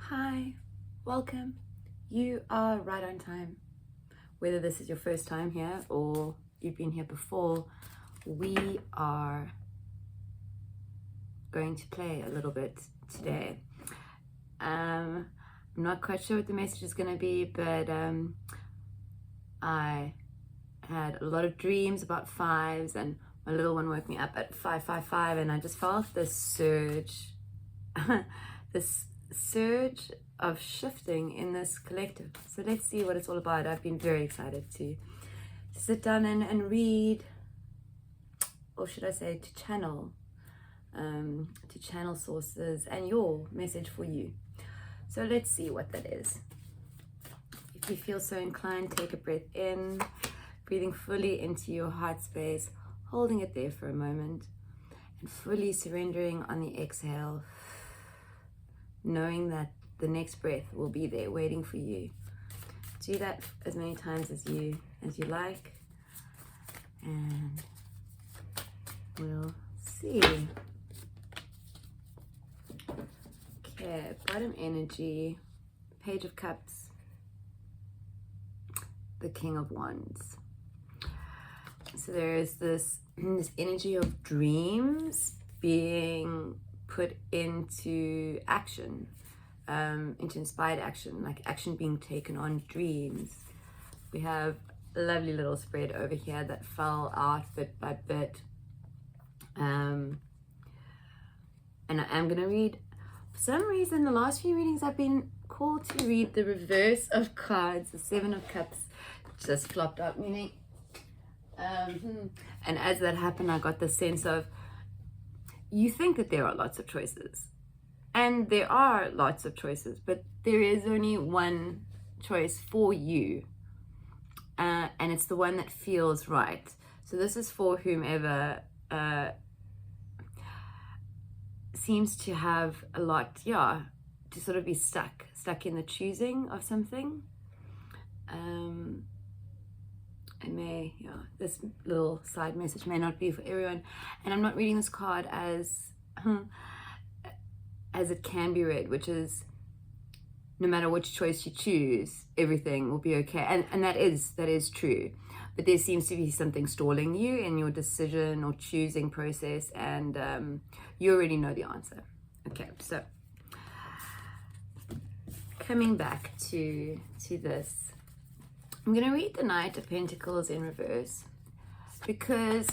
Hi, welcome. You are right on time. Whether this is your first time here or you've been here before, we are going to play a little bit today. I'm not quite sure what the message is going to be, but I had a lot of dreams about fives, and my little one woke me up at 5:55, and I just felt this surge, this surge of shifting in this collective. So let's see what it's all about. I've been very excited to sit down and read, or should I say to channel sources and your message for you. So let's see what that is. If you feel so inclined, take a breath in, breathing fully into your heart space, holding it there for a moment, and fully surrendering on the exhale, knowing that the next breath will be there waiting for you. Do that as many times as you like, and we'll see. Okay, bottom energy, Page of Cups, the King of Wands. So there is this energy of dreams being put into action, into inspired action, like action being taken on dreams. We have a lovely little spread over here that fell out bit by bit. And I am going to read, for some reason, the last few readings I've been called to read the reverse of cards, the Seven of Cups just flopped up, meaning, and as that happened, I got the sense of, you think that there are lots of choices, and there are lots of choices, but there is only one choice for you, and it's the one that feels right. So this is for whomever seems to have a lot, to sort of be stuck in the choosing of something. This little side message may not be for everyone, and I'm not reading this card as it can be read, which is no matter which choice you choose, everything will be okay, and that is true. But there seems to be something stalling you in your decision or choosing process, and you already know the answer. Okay, so coming back to this, I'm going to read the Knight of Pentacles in reverse, because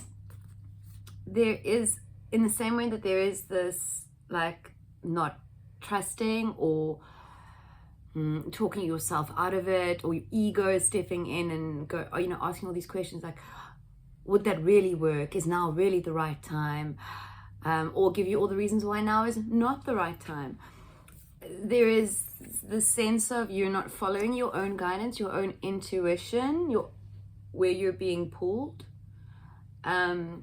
there is, in the same way that there is this, like, not trusting or talking yourself out of it, or your ego stepping in and asking all these questions like, would that really work? Is now really the right time? Or give you all the reasons why now is not the right time. There is the sense of you're not following your own guidance, your own intuition, where you're being pulled. And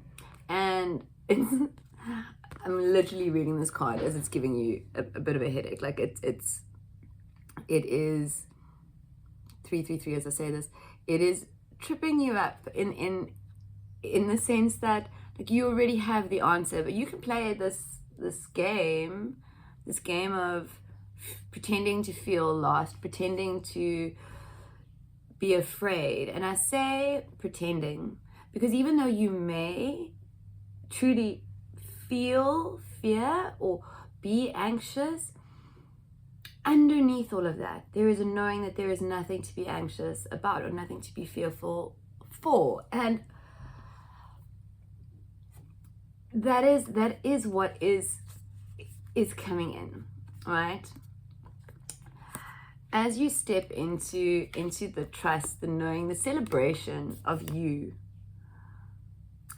it's, I'm literally reading this card as it's giving you a bit of a headache. Like it is 333 as I say this. It is tripping you up in the sense that, like, you already have the answer, but you can play this game of pretending to feel lost, pretending to be afraid. And I say pretending because even though you may truly feel fear or be anxious, underneath all of that, there is a knowing that there is nothing to be anxious about or nothing to be fearful for. And that is what is coming in, right? As you step into the trust, the knowing, the celebration of you,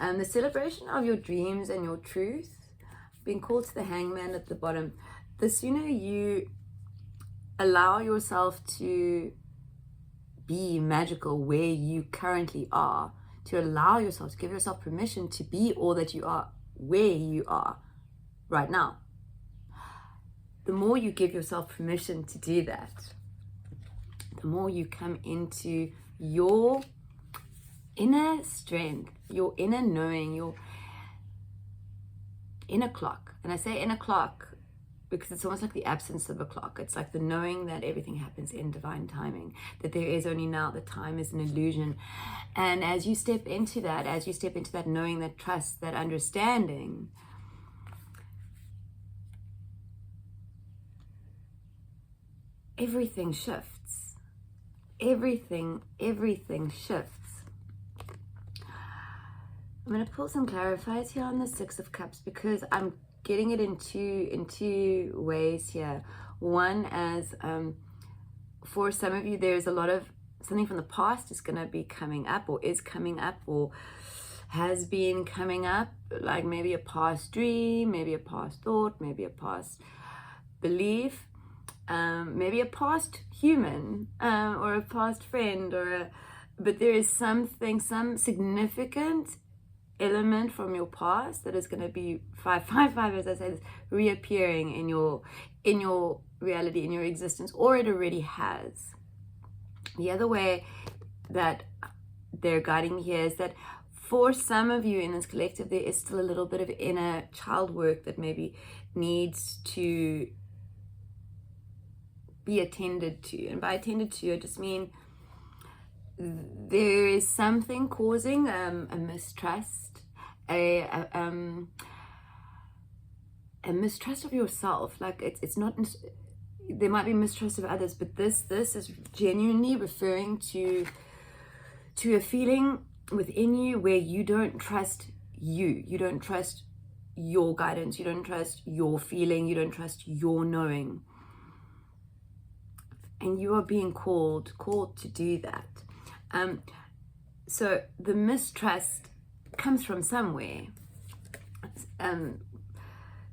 and the celebration of your dreams and your truth, being called to the Hangman at the bottom, the sooner you allow yourself to be magical where you currently are, to allow yourself, to give yourself permission to be all that you are where you are right now. The more you give yourself permission to do that, the more you come into your inner strength, your inner knowing, your inner clock. And I say inner clock because it's almost like the absence of a clock. It's like the knowing that everything happens in divine timing, that there is only now, that time is an illusion. And as you step into that knowing, that trust, that understanding, everything shifts. Everything shifts. I'm going to pull some clarifiers here on the Six of Cups, because I'm getting it in two ways here. One, as for some of you, there's a lot of something from the past is going to be coming up, or is coming up, or has been coming up, like maybe a past dream, maybe a past thought, maybe a past belief, maybe a past human, or a past friend, but there is some significant element from your past that is going to be 555, as I said, reappearing in your reality, in your existence, or it already has. The other way that they're guiding me here is that for some of you in this collective, there is still a little bit of inner child work that maybe needs to be attended to. And by attended to, I just mean there is something causing a mistrust, a mistrust of yourself. Like it's not, there might be mistrust of others, but this is genuinely referring to a feeling within you where you don't trust you don't trust your guidance, you don't trust your feeling, you don't trust your knowing, and you are being called to do that. So the mistrust comes from somewhere.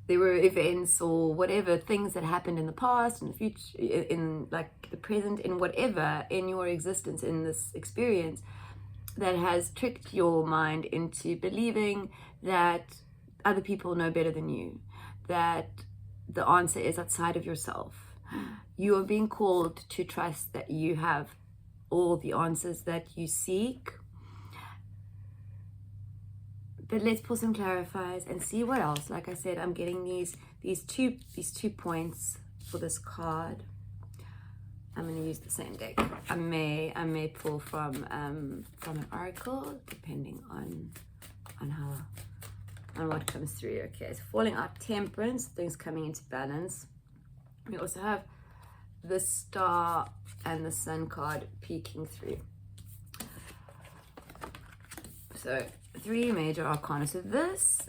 There were events or whatever, things that happened in the past, in the future, in like the present, in whatever, in your existence, in this experience, that has tricked your mind into believing that other people know better than you, that the answer is outside of yourself. You are being called to trust that you have all the answers that you seek. But let's pull some clarifiers and see what else. Like I said, I'm getting these two points for this card. I'm going to use the same deck. I may pull from an oracle, depending on what comes through. Okay, so falling out, temperance, things coming into balance. We also have the star and the sun card peeking through. So 3 major arcana. So this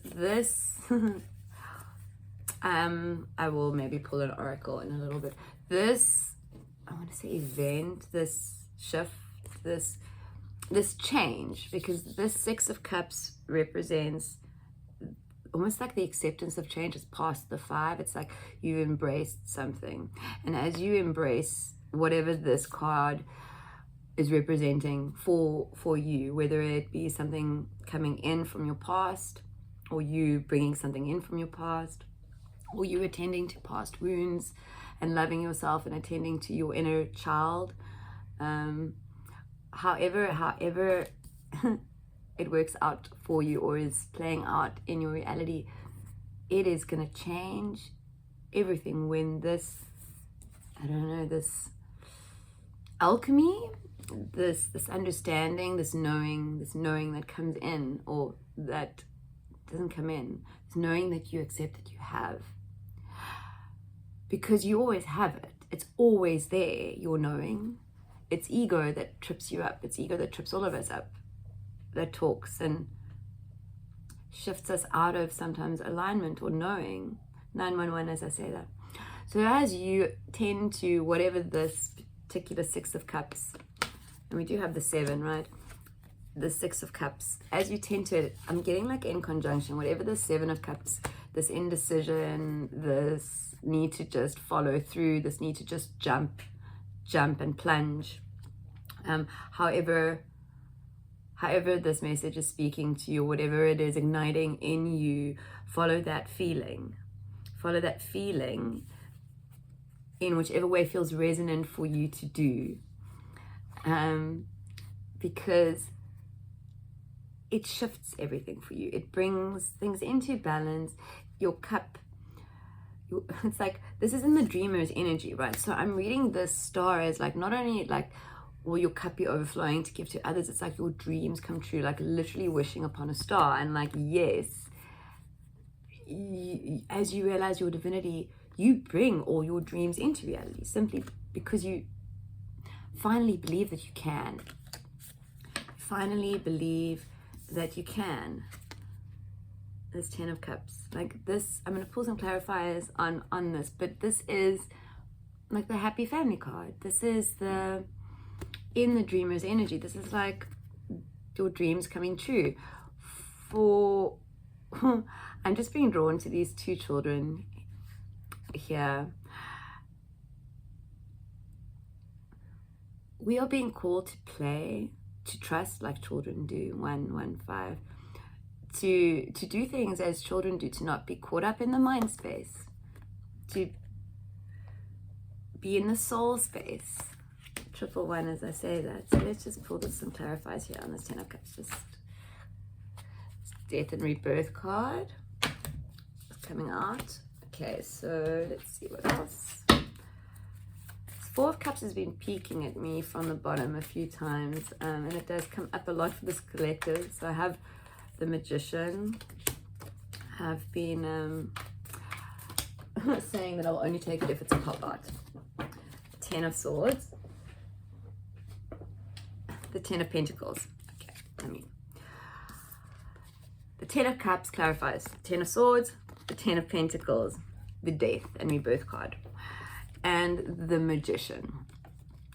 I will maybe pull an oracle in a little bit. This, I want to say event, this shift, this change, because this 6 of Cups represents almost like the acceptance of change. Is past the 5. It's like you embraced something, and as you embrace whatever this card is representing for you, whether it be something coming in from your past, or you bringing something in from your past, or you attending to past wounds and loving yourself and attending to your inner child, however it works out for you or is playing out in your reality, it is going to change everything when this, I don't know, this alchemy, this understanding, this knowing that comes in or that doesn't come in, this knowing that you accept that you have, because you always have it. It's always there, your knowing. It's ego that trips you up. It's ego that trips all of us up, that talks and shifts us out of sometimes alignment or knowing. 911 as I say that. So as you tend to whatever this particular 6 of Cups, and we do have the 7, right? The 6 of Cups, as you tend to, I'm getting like in conjunction, whatever the 7 of Cups, this indecision, this need to just follow through, this need to just jump and plunge. However this message is speaking to you, whatever it is igniting in you, follow that feeling in whichever way feels resonant for you to do, because it shifts everything for you. It brings things into balance. Your cup it's like, this is in the dreamer's energy, right? So I'm reading this star as like, not only like, will your cup be overflowing to give to others, it's like your dreams come true, like literally wishing upon a star. And like, yes, as you realize your divinity, you bring all your dreams into reality simply because you finally believe that you can. Finally believe that you can. This 10 of Cups, like this, I'm going to pull some clarifiers on this, but this is like the happy family card. This is the in the dreamer's energy. This is like your dreams coming true. For I'm just being drawn to these two children here. We are being called to play, to trust like children do. 115. To do things as children do, to not be caught up in the mind space, to be in the soul space. 111 as I say that. So let's just pull some clarifiers here on this 10 of Cups. Just death and rebirth card. It's coming out. Okay, so let's see what else. This 4 of Cups has been peeking at me from the bottom a few times, and it does come up a lot for this collective. So I have the Magician. I've been saying that I'll only take it if it's a pop art. 10 of Swords. The 10 of Pentacles. Okay, I mean, the 10 of Cups clarifies. 10 of Swords, the 10 of Pentacles, the Death and Rebirth card, and the Magician.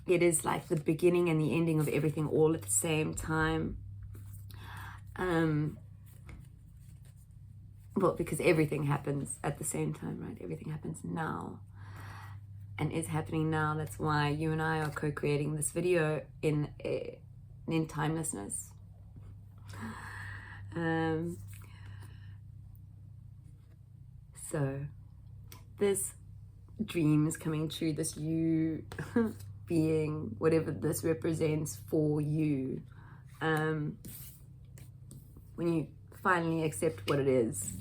It is like the beginning and the ending of everything all at the same time. Well, because everything happens at the same time, right? Everything happens now and is happening now. That's why you and I are co-creating this video in timelessness. So this dream is coming true, this you being whatever this represents for you. When you finally accept what it is,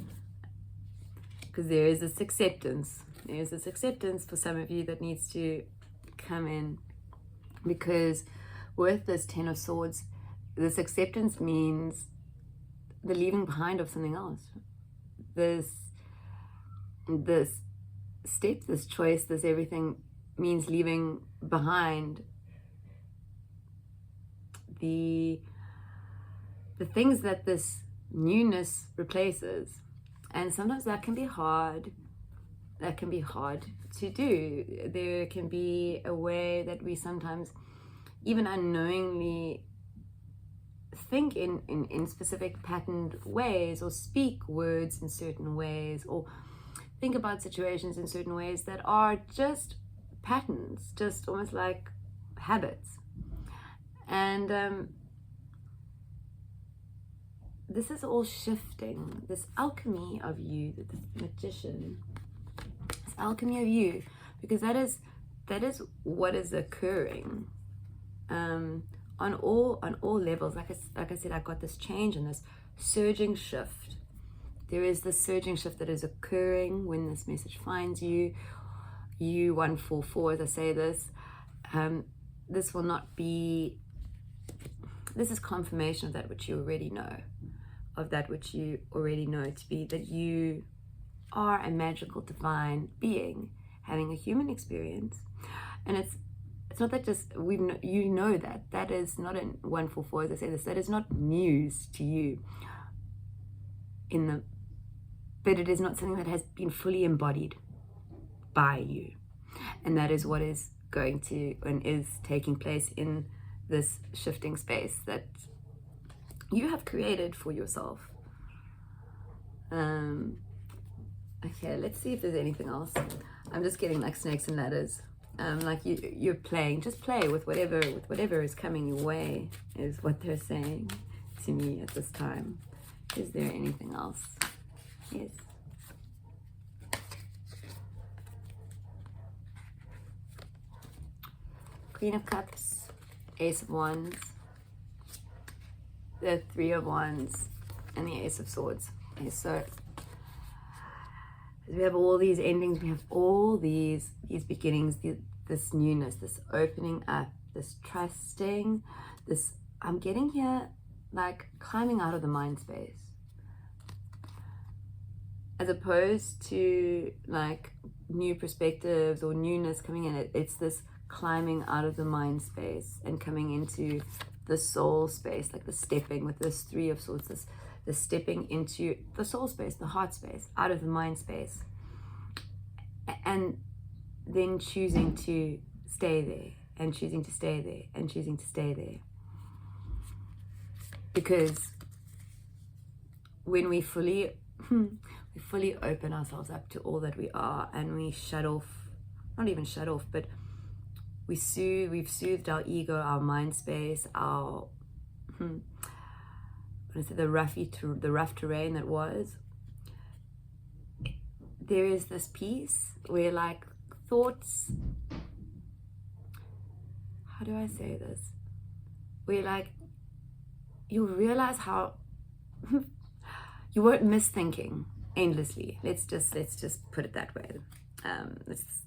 because there is this acceptance. There's this acceptance for some of you that needs to come in, because with this 10 of Swords, this acceptance means the leaving behind of something else. This step, this choice, this everything means leaving behind the things that this newness replaces. And sometimes that can be hard. That can be hard to do. There can be a way that we sometimes even unknowingly think in specific patterned ways, or speak words in certain ways, or think about situations in certain ways that are just patterns, just almost like habits. And this is all shifting. This alchemy of you, the Magician, this alchemy of you, because that is what is occurring on all levels. Like I said, I got this change and this surging shift. There is this surging shift that is occurring when this message finds you. You 144, as I say this, this will not be. This is confirmation of that which you already know, of that which you already know to be, that you are a magical divine being having a human experience. And it's not that just you know that is not in 144, as I say this, that is not news to you but it is not something that has been fully embodied by you. And that is what is going to and is taking place in this shifting space that you have created for yourself. Okay, let's see if there's anything else. I'm just getting like snakes and ladders. Like you're playing, just play with whatever is coming your way, is what they're saying to me at this time. Is there anything else? Yes. Queen of Cups, Ace of Wands, the 3 of Wands, and the Ace of Swords. Okay, so We have all these endings, we have all these beginnings, this newness, this opening up, this trusting, this, I'm getting here like climbing out of the mind space. As opposed to like new perspectives or newness coming in, it's this climbing out of the mind space and coming into the soul space, like the stepping with this Three of Swords, the stepping into the soul space, the heart space, out of the mind space, and then choosing to stay there, and choosing to stay there, and choosing to stay there. Because when we fully open ourselves up to all that we are, and we shut off, not even shut off, but we've soothed our ego, our mind space, our the rough terrain that was. There is this peace where like thoughts, how do I say this? Where like you'll realize how you won't miss thinking endlessly. Let's just put it that way. It's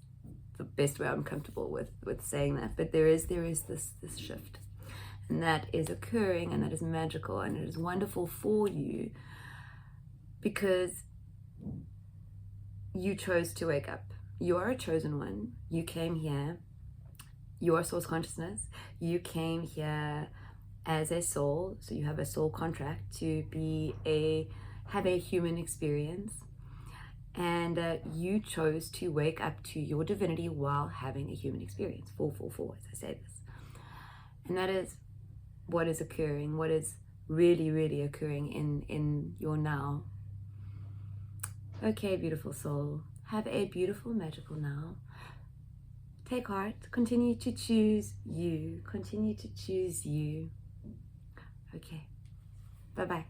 the best way I'm comfortable with saying that. But there is this shift, and that is occurring, and that is magical, and it is wonderful for you because you chose to wake up. You are a chosen one. You came here. You are source consciousness. You came here as a soul, so you have a soul contract to have a human experience, and you chose to wake up to your divinity while having a human experience. 444, as I say this, and that is what is occurring. What is really occurring in your now. Okay, beautiful soul, have a beautiful, magical now. Take heart. Continue to choose you. Continue to choose you. Okay. Bye-bye.